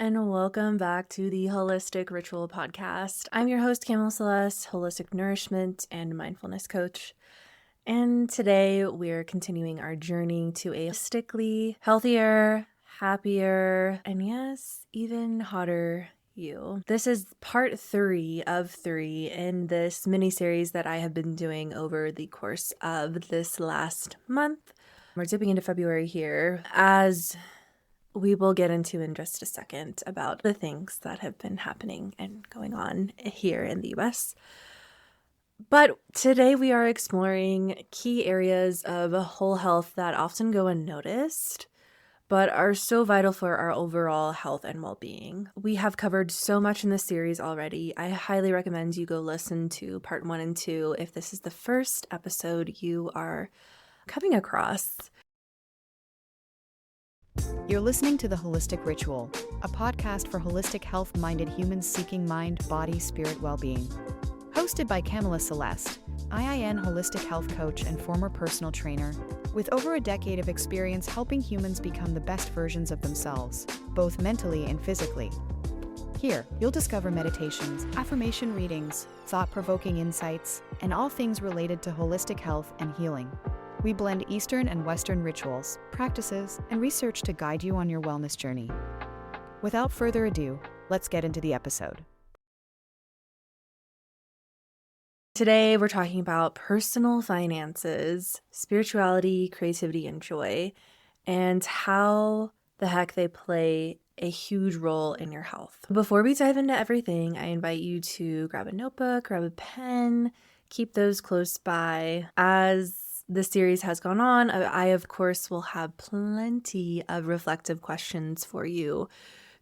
and welcome back to the Holistic Ritual Podcast. I'm your host, Kamela Celeste, holistic nourishment and mindfulness coach. And today we're continuing our journey to a holistically healthier, happier, and yes, even hotter you. This is part 3 of 3 in this mini-series that I have been doing over the course of this last month. We're dipping into February here, as we will get into in just a second about the things that have been happening and going on here in the US. But today we are exploring key areas of whole health that often go unnoticed, but are so vital for our overall health and well-being. We have covered so much in this series already. I highly recommend you go listen to part 1 and 2 if this is the first episode you are coming across. You're listening to The Holistic Ritual, a podcast for holistic health-minded humans seeking mind, body, spirit well-being. Hosted by Kamela Celeste, IIN holistic health coach and former personal trainer, with over a decade of experience helping humans become the best versions of themselves, both mentally and physically. Here, you'll discover meditations, affirmation readings, thought-provoking insights, and all things related to holistic health and healing. We blend Eastern and Western rituals, practices, and research to guide you on your wellness journey. Without further ado, let's get into the episode. Today, we're talking about personal finances, spirituality, creativity, and joy, and how the heck they play a huge role in your health. Before we dive into everything, I invite you to grab a notebook, grab a pen, keep those close by. As the series has gone on, I, of course, will have plenty of reflective questions for you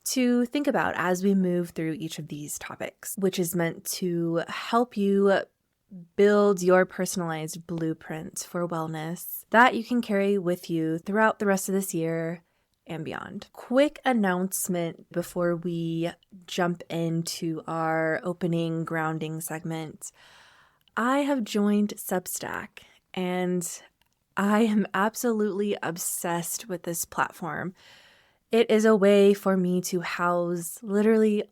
to think about as we move through each of these topics, which is meant to help you build your personalized blueprint for wellness that you can carry with you throughout the rest of this year and beyond. Quick announcement before we jump into our opening grounding segment. I have joined Substack, and I am absolutely obsessed with this platform. It is a way for me to house literally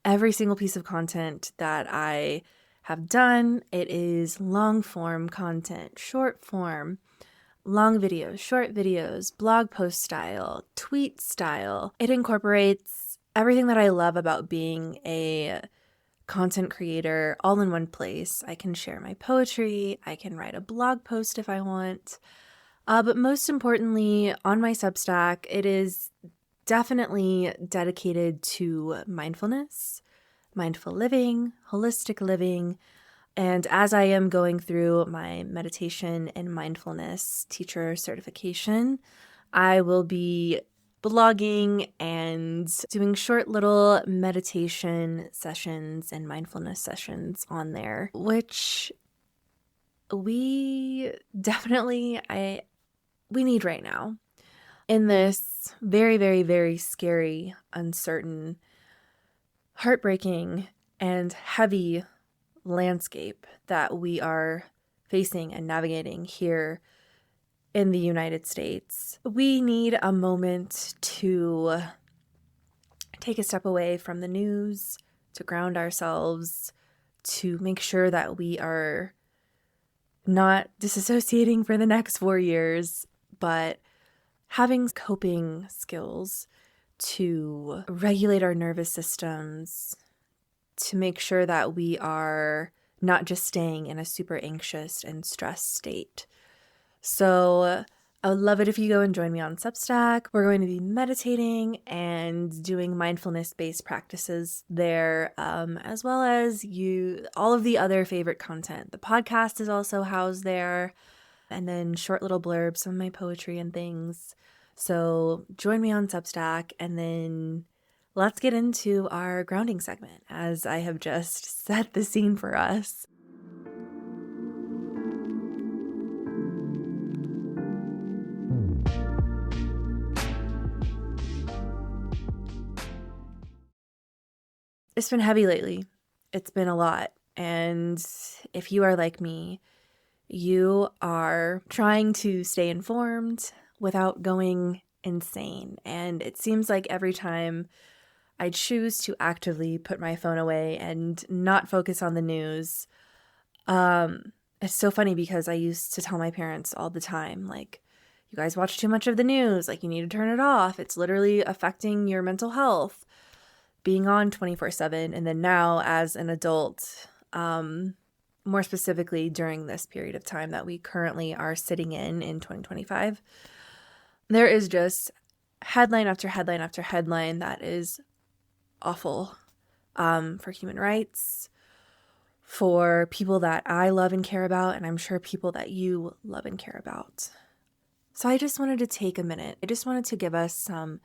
every single piece of content that I have done. It is long form content, short form, long videos, short videos, blog post style, tweet style. It incorporates everything that I love about being a content creator all in one place. I can share my poetry. I can write a blog post if I want. But most importantly, on my Substack, it is definitely dedicated to mindfulness, mindful living, holistic living. And as I am going through my meditation and mindfulness teacher certification, I will be blogging and doing short little meditation sessions and mindfulness sessions on there, which we definitely we need right now in this very, very, very scary, uncertain, heartbreaking, and heavy landscape that we are facing and navigating here in the United States. We need a moment to take a step away from the news, to ground ourselves, to make sure that we are not disassociating for the next 4 years, but having coping skills to regulate our nervous systems, to make sure that we are not just staying in a super anxious and stressed state. So I would love it if you go and join me on Substack. We're going to be meditating and doing mindfulness-based practices there, as well as all of the other favorite content. The podcast is also housed there, and then short little blurbs, some of my poetry and things. So join me on Substack, and then let's get into our grounding segment, as I have just set the scene for us. It's been heavy lately. It's been a lot. And if you are like me, you are trying to stay informed without going insane. And it seems like every time I choose to actively put my phone away and not focus on the news. It's so funny because I used to tell my parents all the time, like, you guys watch too much of the news, like you need to turn it off. It's literally affecting your mental health, being on 24/7. And then now as an adult, more specifically during this period of time that we currently are sitting in 2025, there is just headline after headline after headline that is awful, for human rights, for people that I love and care about, and I'm sure people that you love and care about. So I just wanted to take a minute. I just wanted to give us some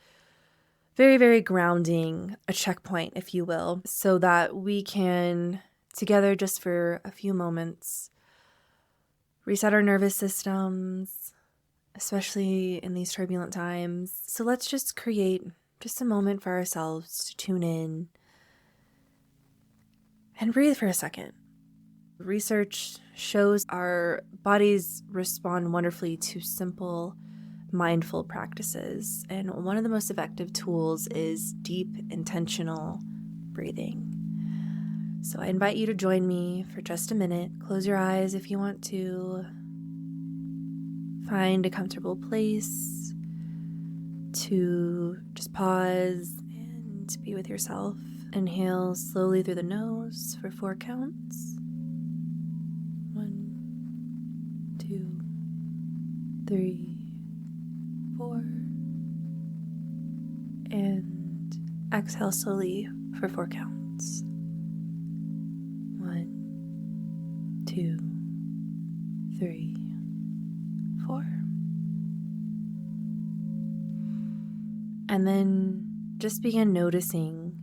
very, very grounding, a checkpoint, if you will, so that we can, together just for a few moments, reset our nervous systems, especially in these turbulent times. So let's just create just a moment for ourselves to tune in and breathe for a second. Research shows our bodies respond wonderfully to simple, mindful practices. And one of the most effective tools is deep, intentional breathing. So I invite you to join me for just a minute. Close your eyes if you want to. Find a comfortable place to just pause and be with yourself. Inhale slowly through the nose for 4 counts. 1, 2, 3, 4. And exhale slowly for 4 counts. 1, 2, 3, 4. And then just begin noticing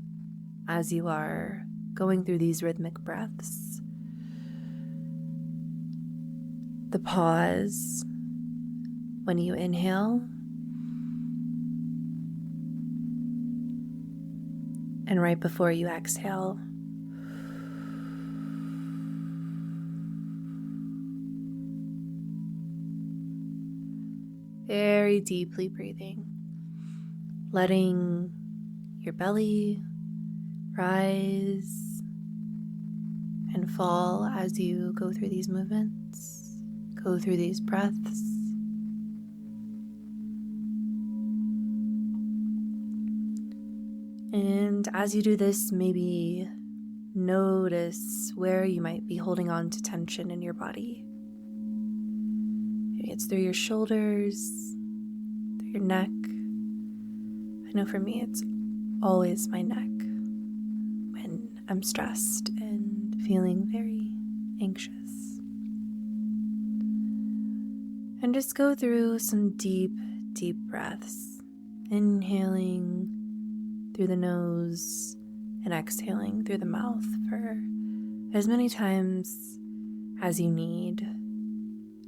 as you are going through these rhythmic breaths, the pause when you inhale and right before you exhale. Very deeply breathing, letting your belly rise and fall as you go through these movements, go through these breaths. And as you do this, maybe notice where you might be holding on to tension in your body. Maybe it's through your shoulders, through your neck. I know for me, it's always my neck when I'm stressed and feeling very anxious. And just go through some deep, deep breaths, inhaling through the nose and exhaling through the mouth for as many times as you need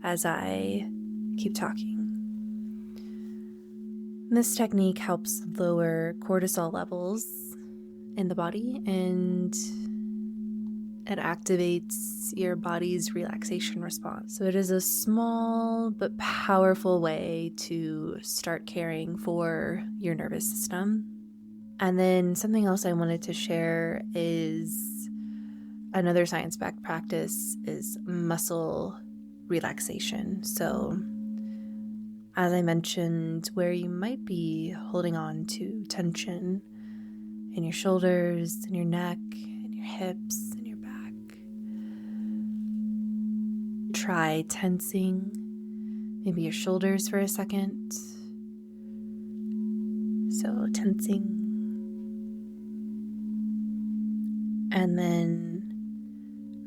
as I keep talking. This technique helps lower cortisol levels in the body, and it activates your body's relaxation response. So it is a small but powerful way to start caring for your nervous system. And then something else I wanted to share is another science-backed practice is muscle relaxation. So as I mentioned, where you might be holding on to tension in your shoulders, in your neck, in your hips, in your back, try tensing maybe your shoulders for a second. So tensing, and then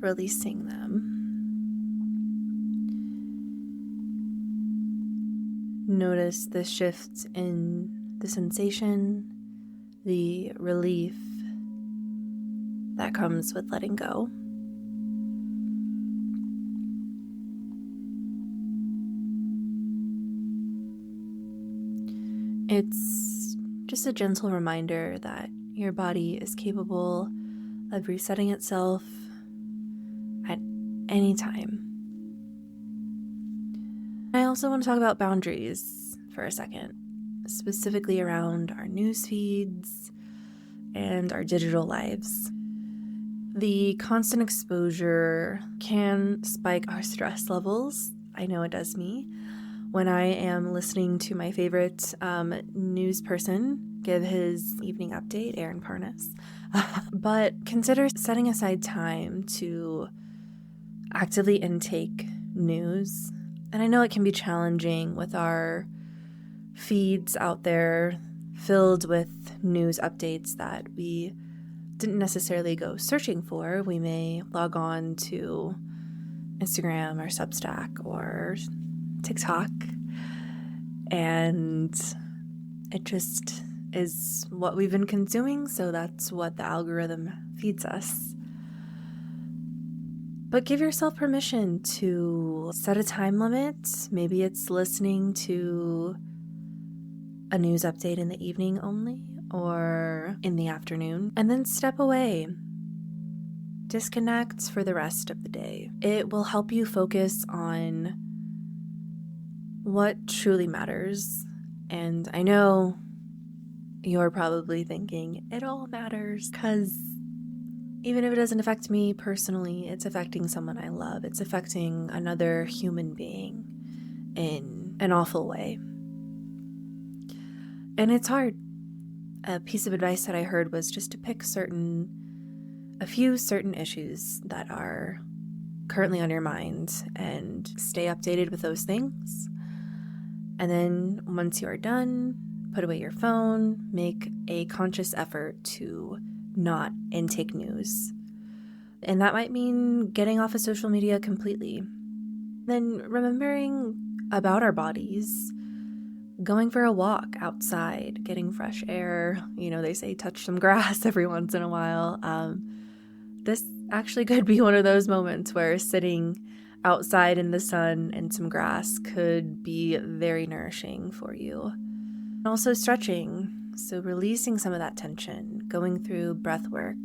releasing them. Notice the shift in the sensation, the relief that comes with letting go. It's just a gentle reminder that your body is capable of resetting itself at any time. I also want to talk about boundaries for a second, specifically around our news feeds and our digital lives. The constant exposure can spike our stress levels. I know it does me. When I am listening to my favorite news person give his evening update, Aaron Parnas. But consider setting aside time to actively intake news. And I know it can be challenging with our feeds out there filled with news updates that we didn't necessarily go searching for. We may log on to Instagram or Substack or TikTok, and it just is what we've been consuming, so that's what the algorithm feeds us. But give yourself permission to set a time limit. Maybe it's listening to a news update in the evening only or in the afternoon, and then step away. Disconnect for the rest of the day. It will help you focus on what truly matters. And I know you're probably thinking, it all matters, because even if it doesn't affect me personally, it's affecting someone I love. It's affecting another human being in an awful way. And it's hard. A piece of advice that I heard was just to pick a few certain issues that are currently on your mind and stay updated with those things. And then once you are done, put away your phone, make a conscious effort to not intake news. And that might mean getting off of social media completely. Then remembering about our bodies, going for a walk outside, getting fresh air. They say touch some grass every once in a while. This actually could be one of those moments where sitting outside in the sun and some grass could be very nourishing for you. And also stretching, so releasing some of that tension, going through breath work,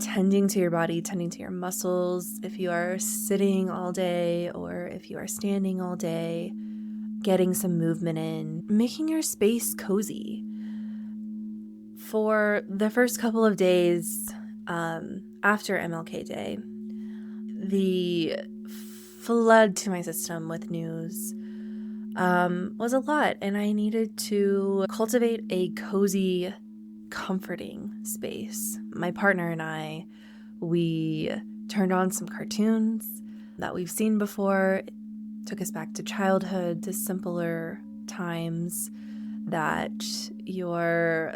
tending to your body, tending to your muscles. If you are sitting all day or if you are standing all day, getting some movement in, making your space cozy. For the first couple of days after MLK Day, the flood to my system with news was a lot, and I needed to cultivate a cozy, comforting space. My partner and I, we turned on some cartoons that we've seen before. It took us back to childhood, to simpler times that your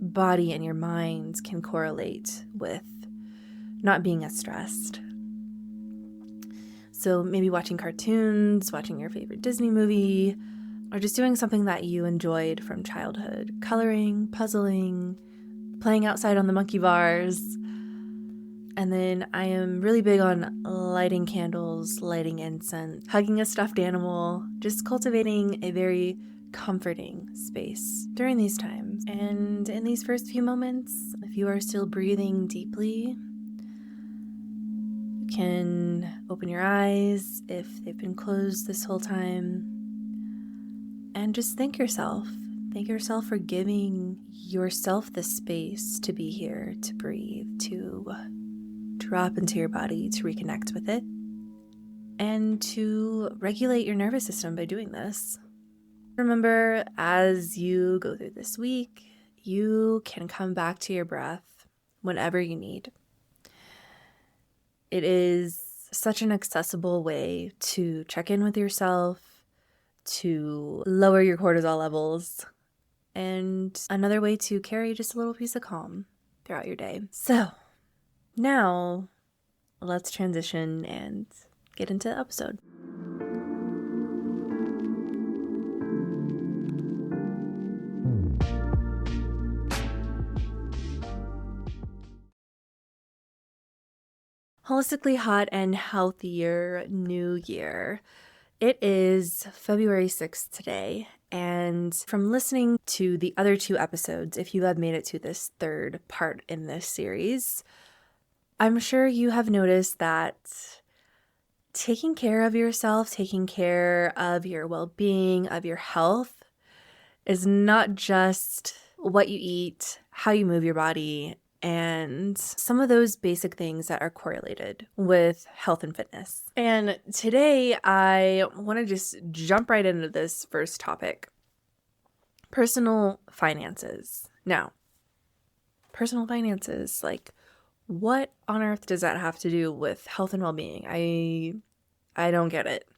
body and your mind can correlate with not being as stressed. So maybe watching cartoons, watching your favorite Disney movie, or just doing something that you enjoyed from childhood. Coloring, puzzling, playing outside on the monkey bars. And then I am really big on lighting candles, lighting incense, hugging a stuffed animal, just cultivating a very comforting space during these times. And in these first few moments, if you are still breathing deeply, you can open your eyes if they've been closed this whole time, and just thank yourself. Thank yourself for giving yourself the space to be here, to breathe, to drop into your body, to reconnect with it, and to regulate your nervous system by doing this. Remember, as you go through this week, you can come back to your breath whenever you need. It is such an accessible way to check in with yourself, to lower your cortisol levels, and another way to carry just a little piece of calm throughout your day. So now let's transition and get into the episode. Holistically Hot and Healthier New Year. It is February 6th today, and from listening to the other two episodes, if you have made it to this third part in this series, I'm sure you have noticed that taking care of yourself, taking care of your well-being, of your health, is not just what you eat, how you move your body, and some of those basic things that are correlated with health and fitness. And today I want to just jump right into this first topic: personal finances. Now, personal finances, like, what on earth does that have to do with health and well-being? I don't get it.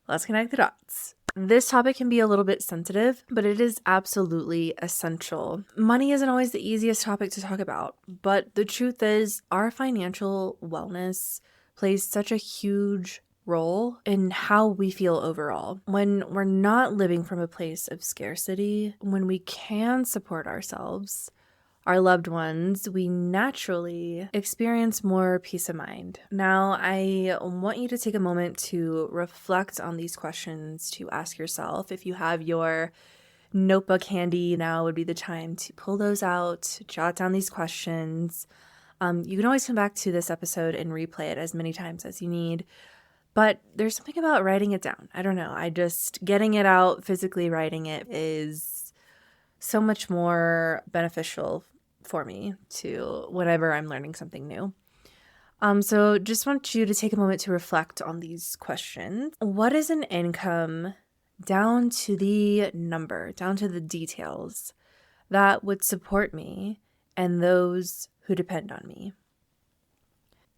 Let's connect the dots. This topic can be a little bit sensitive, but it is absolutely essential. Money isn't always the easiest topic to talk about, but the truth is our financial wellness plays such a huge role in how we feel overall. When we're not living from a place of scarcity, when we can support ourselves, our loved ones, we naturally experience more peace of mind. Now, I want you to take a moment to reflect on these questions, to ask yourself. If you have your notebook handy, now would be the time to pull those out, jot down these questions. You can always come back to this episode and replay it as many times as you need. But there's something about writing it down. I don't know. Getting it out, physically writing it is so much more beneficial for me to whenever I'm learning something new. So just want you to take a moment to reflect on these questions. What is an income down to the number, down to the details that would support me and those who depend on me?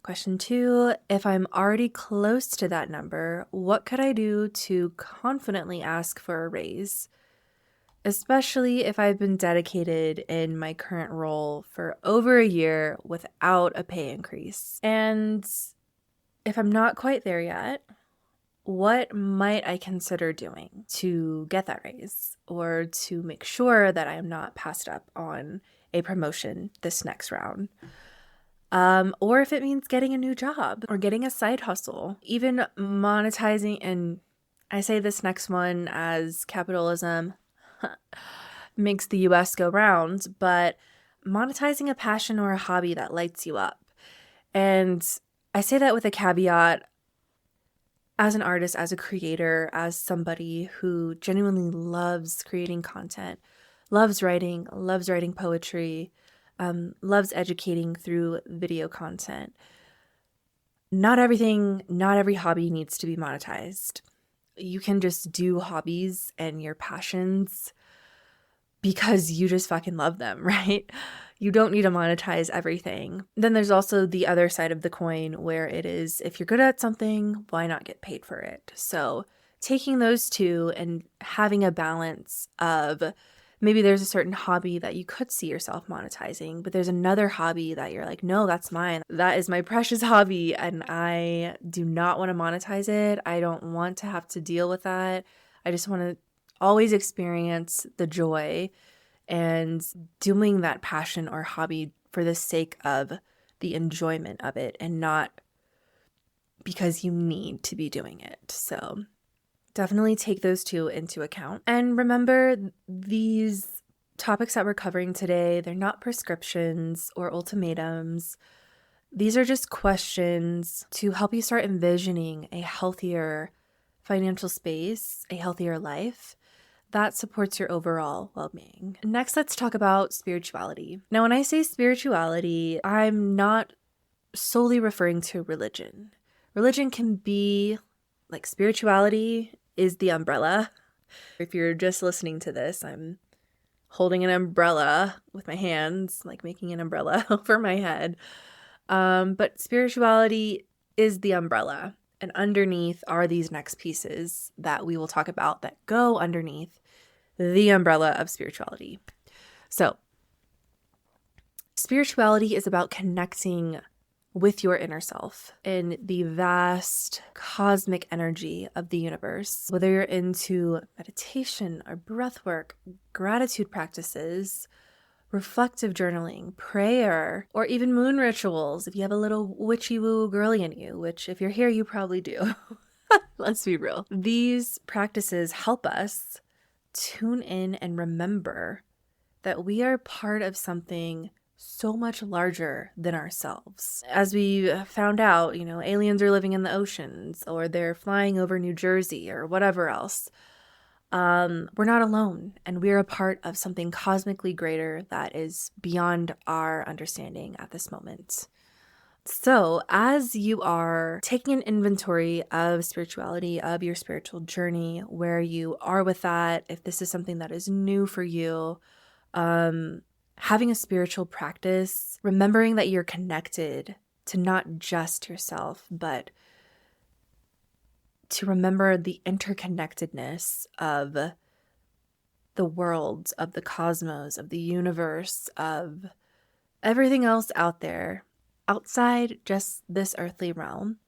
Question 2, if I'm already close to that number, what could I do to confidently ask for a raise? Especially if I've been dedicated in my current role for over a year without a pay increase. And if I'm not quite there yet, what might I consider doing to get that raise or to make sure that I am not passed up on a promotion this next round? Or if it means getting a new job or getting a side hustle, even monetizing, and I say this next one as capitalism makes the US go round, but monetizing a passion or a hobby that lights you up. And I say that with a caveat: as an artist, as a creator, as somebody who genuinely loves creating content, loves writing poetry, loves educating through video content. Not every hobby needs to be monetized. You can just do hobbies and your passions because you just fucking love them, right? You don't need to monetize everything. Then there's also the other side of the coin where it is, if you're good at something, why not get paid for it? So taking those two and having a balance of, maybe there's a certain hobby that you could see yourself monetizing, but there's another hobby that you're like, no, that's mine. That is my precious hobby, and I do not want to monetize it. I don't want to have to deal with that. I just want to always experience the joy and doing that passion or hobby for the sake of the enjoyment of it and not because you need to be doing it. So definitely take those two into account. And remember, these topics that we're covering today, they're not prescriptions or ultimatums. These are just questions to help you start envisioning a healthier financial space, a healthier life that supports your overall well-being. Next, let's talk about spirituality. Now, when I say spirituality, I'm not solely referring to religion. Religion can be, like, spirituality is the umbrella. If you're just listening to this, I'm holding an umbrella with my hands, like making an umbrella over my head. But spirituality is the umbrella. And underneath are these next pieces that we will talk about that go underneath the umbrella of spirituality. So, spirituality is about connecting with your inner self in the vast cosmic energy of the universe. Whether you're into meditation or breath work, gratitude practices, reflective journaling, prayer, or even moon rituals, if you have a little witchy woo girly in you, which if you're here, you probably do. Let's be real. These practices help us tune in and remember that we are part of something so much larger than ourselves. As we found out, aliens are living in the oceans, or they're flying over New Jersey, or whatever else. we're not alone, and we're a part of something cosmically greater that is beyond our understanding at this moment. So, as you are taking an inventory of spirituality, of your spiritual journey, where you are with that, if this is something that is new for you, having a spiritual practice, remembering that you're connected to not just yourself, but to remember the interconnectedness of the worlds, of the cosmos, of the universe, of everything else out there, outside just this earthly realm,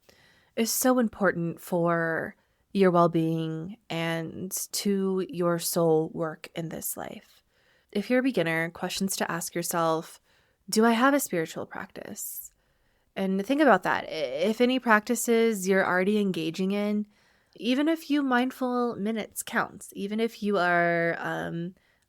is so important for your well-being and to your soul work in this life. If you're a beginner, questions to ask yourself: do I have a spiritual practice? And think about that. If any practices you're already engaging in, even a few mindful minutes counts. Even if you are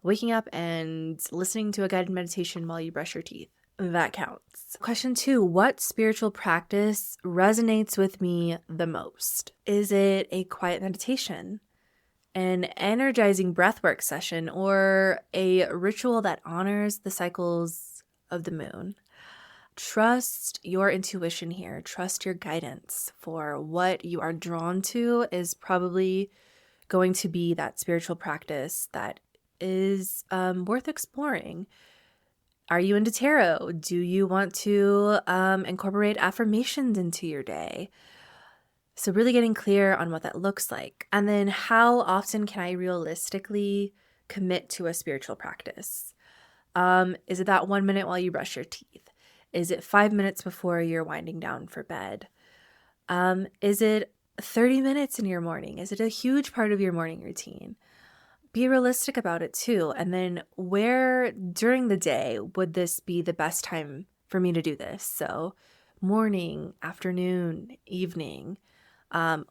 waking up and listening to a guided meditation while you brush your teeth, that counts. Question 2, what spiritual practice resonates with me the most? Is it a quiet meditation, an energizing breathwork session, or a ritual that honors the cycles of the moon? Trust your intuition here. Trust your guidance for what you are drawn to is probably going to be that spiritual practice that is worth exploring. Are you into tarot? Do you want to incorporate affirmations into your day? So really getting clear on what that looks like. And then how often can I realistically commit to a spiritual practice? Is it that 1 minute while you brush your teeth? Is it 5 minutes before you're winding down for bed? Is it 30 minutes in your morning? Is it a huge part of your morning routine? Be realistic about it too. And then where during the day would this be the best time for me to do this? So morning, afternoon, evening,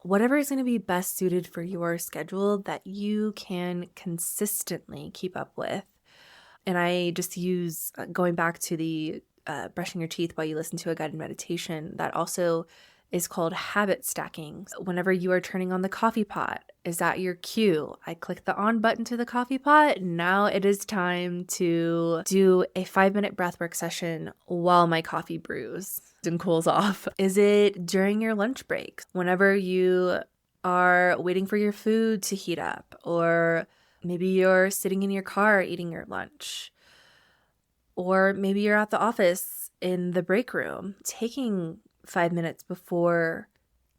whatever is going to be best suited for your schedule that you can consistently keep up with. And I just use, going back to the brushing your teeth while you listen to a guided meditation, that also is called habit stacking. Whenever you are turning on the coffee pot, is that your cue? I click the on button to the coffee pot. Now it is time to do a 5-minute breathwork session while my coffee brews and cools off. Is it during your lunch break? Whenever you are waiting for your food to heat up, or maybe you're sitting in your car eating your lunch, or maybe you're at the office in the break room, taking 5 minutes before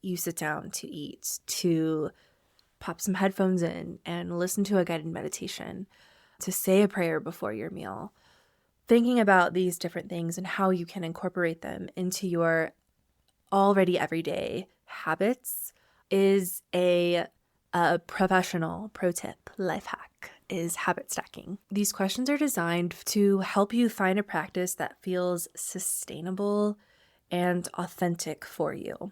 you sit down to eat to pop some headphones in and listen to a guided meditation, to say a prayer before your meal. Thinking about these different things and how you can incorporate them into your already everyday habits is a professional pro tip, life hack, is habit stacking. These questions are designed to help you find a practice that feels sustainable and authentic for you.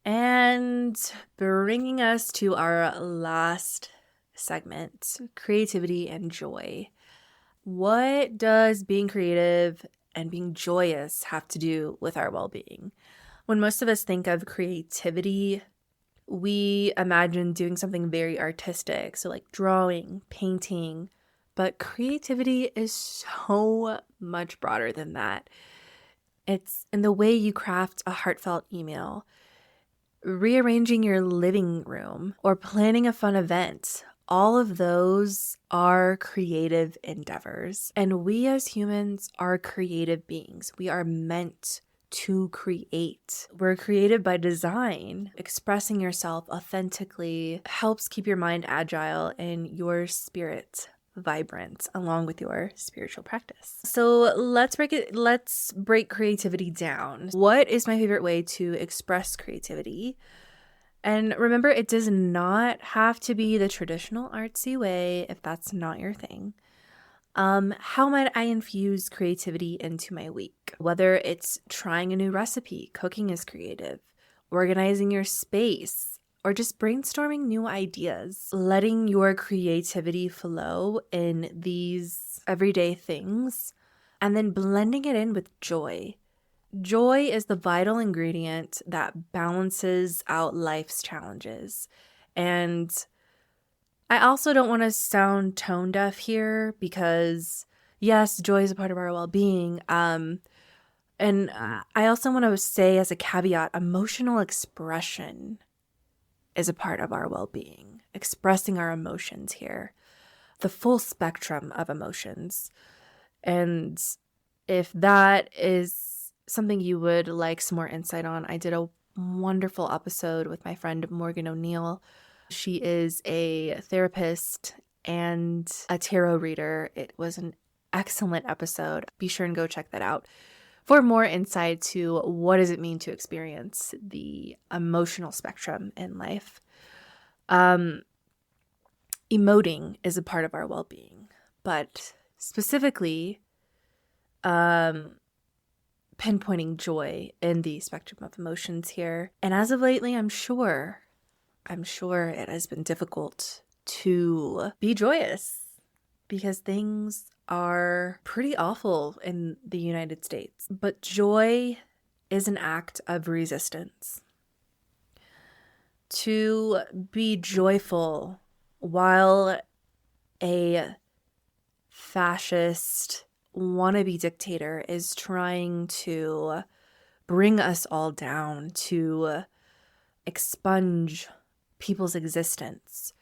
And bringing us to our last segment, creativity and joy. What does being creative and being joyous have to do with our well-being? When most of us think of creativity, we imagine doing something very artistic, so like drawing, painting, but creativity is so much broader than that. It's in the way you craft a heartfelt email, rearranging your living room, or planning a fun event. All of those are creative endeavors. And we as humans are creative beings. We are meant to create. We're creative by design. Expressing yourself authentically helps keep your mind agile and your spirit vibrant along with your spiritual practice. So let's break creativity down. What is my favorite way to express creativity? And remember, it does not have to be the traditional artsy way if that's not your thing. How might I infuse creativity into my week? Whether it's trying a new recipe, cooking is creative, organizing your space, or just brainstorming new ideas. Letting your creativity flow in these everyday things and then blending it in with joy. Joy is the vital ingredient that balances out life's challenges. And I also don't want to sound tone deaf here because, yes, joy is a part of our well-being. And I also want to say as a caveat, emotional expression is a part of our well-being. Expressing our emotions here, the full spectrum of emotions. And if that is something you would like some more insight on, I did a wonderful episode with my friend Morgan O'Neill. She is a therapist and a tarot reader. It was an excellent episode. Be sure and go check that out for more insight to what does it mean to experience the emotional spectrum in life. Emoting is a part of our well-being, but specifically pinpointing joy in the spectrum of emotions here. And as of lately, I'm sure it has been difficult to be joyous because things are pretty awful in the United States. But joy is an act of resistance. To be joyful while a fascist wannabe dictator is trying to bring us all down, to expunge people's existence,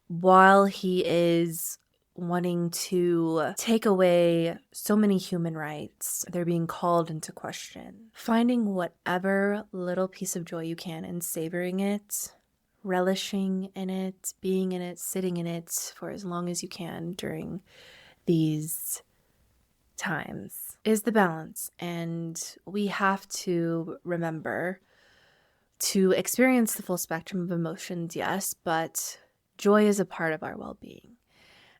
while he is wanting to take away so many human rights, they're being called into question. Finding whatever little piece of joy you can and savoring it, relishing in it, being in it, sitting in it for as long as you can during these times is the balance. And we have to remember to experience the full spectrum of emotions, yes, but joy is a part of our well-being.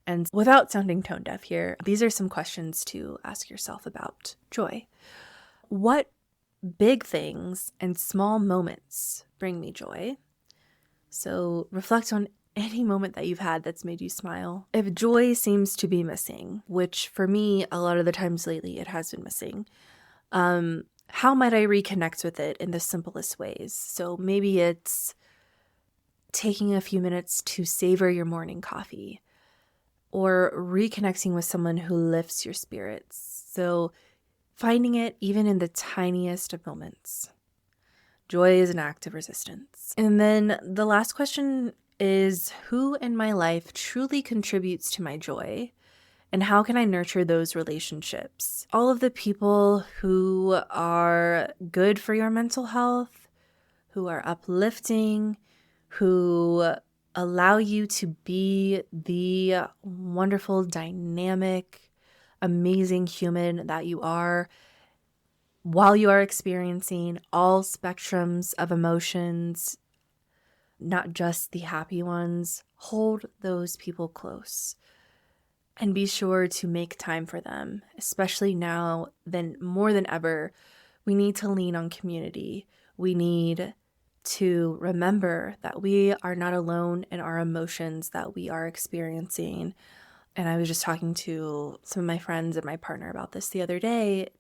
And without sounding tone deaf here, these are some questions to ask yourself about joy. What big things and small moments bring me joy? So reflect on any moment that you've had that's made you smile. If joy seems to be missing, which for me, a lot of the times lately, it has been missing, how might I reconnect with it in the simplest ways? So maybe it's taking a few minutes to savor your morning coffee, or reconnecting with someone who lifts your spirits. So finding it even in the tiniest of moments. Joy is an act of resistance. And then the last question is, who in my life truly contributes to my joy? And how can I nurture those relationships? All of the people who are good for your mental health, who are uplifting, who allow you to be the wonderful, dynamic, amazing human that you are while you are experiencing all spectrums of emotions, not just the happy ones. Hold those people close and be sure to make time for them, especially now than more than ever. We need to lean on community. We need to remember that we are not alone in our emotions that we are experiencing. And I was just talking to some of my friends and my partner about this the other day.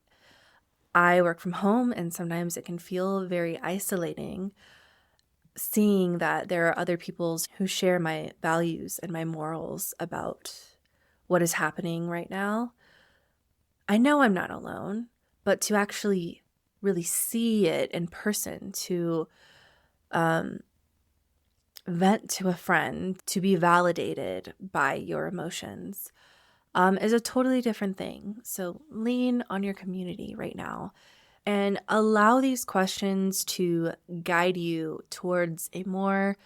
I work from home, and sometimes it can feel very isolating seeing that there are other people who share my values and my morals about what is happening right now. I know I'm not alone, but to actually really see it in person, to vent to a friend, to be validated by your emotions, is a totally different thing. So lean on your community right now and allow these questions to guide you towards a more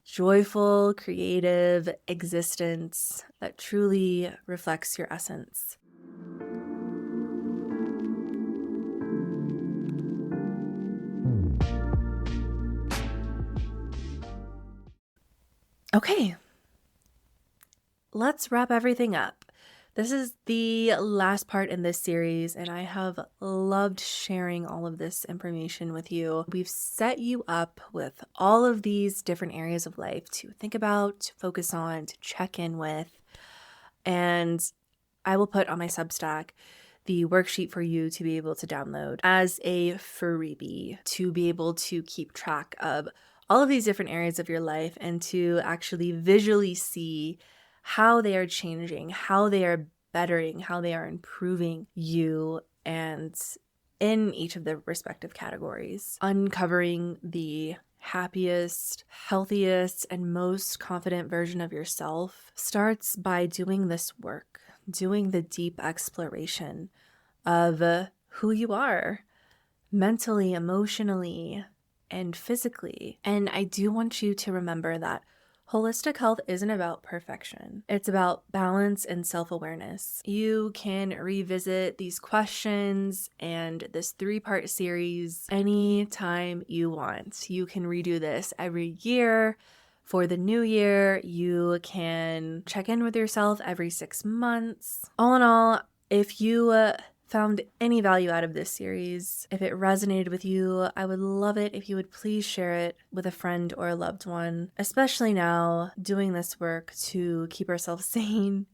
joyful, creative existence that truly reflects your essence. Okay, let's wrap everything up. This is the last part in this series, and I have loved sharing all of this information with you. We've set you up with all of these different areas of life to think about, to focus on, to check in with. And I will put on my Substack the worksheet for you to be able to download as a freebie, to be able to keep track of all of these different areas of your life and to actually visually see how they are changing, how they are bettering, how they are improving you and in each of the respective categories. Uncovering the happiest, healthiest, and most confident version of yourself starts by doing this work, doing the deep exploration of who you are mentally, emotionally, and physically. And I do want you to remember that holistic health isn't about perfection. It's about balance and self-awareness. You can revisit these questions and this 3-part series anytime you want. You can redo this every year. For the new year, you can check in with yourself every 6 months. All in all, if you found any value out of this series, if it resonated with you, I would love it if you would please share it with a friend or a loved one, especially now doing this work to keep ourselves sane,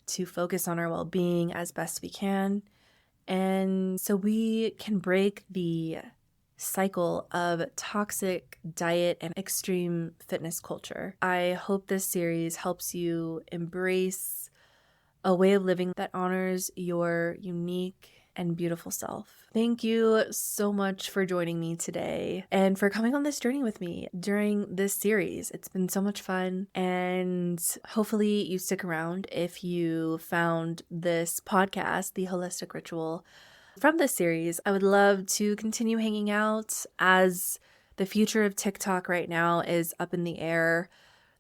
to focus on our well-being as best we can, and so we can break the cycle of toxic diet and extreme fitness culture. I hope this series helps you embrace a way of living that honors your unique and beautiful self. Thank you so much for joining me today and for coming on this journey with me during this series. It's been so much fun, and hopefully you stick around if you found this podcast, The Holistic Ritual, from this series. I would love to continue hanging out as the future of TikTok right now is up in the air.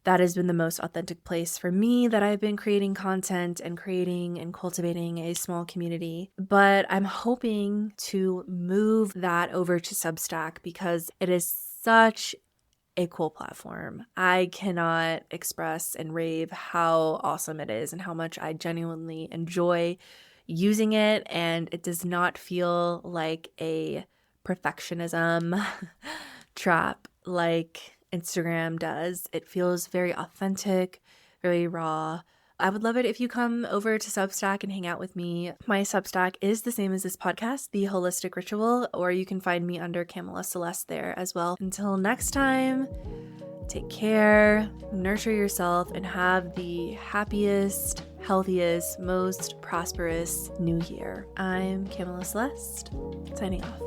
That has been the most authentic place for me that I've been creating content and creating and cultivating a small community. But I'm hoping to move that over to Substack because it is such a cool platform. I cannot express and rave how awesome it is and how much I genuinely enjoy using it. And it does not feel like a perfectionism trap like Instagram does. It feels very authentic, very raw. I would love it if you come over to Substack and hang out with me. My Substack is the same as this podcast, The Holistic Ritual, or you can find me under Kamela Celeste there as well. Until next time, take care, nurture yourself, and have the happiest, healthiest, most prosperous new year. I'm Kamela Celeste, signing off.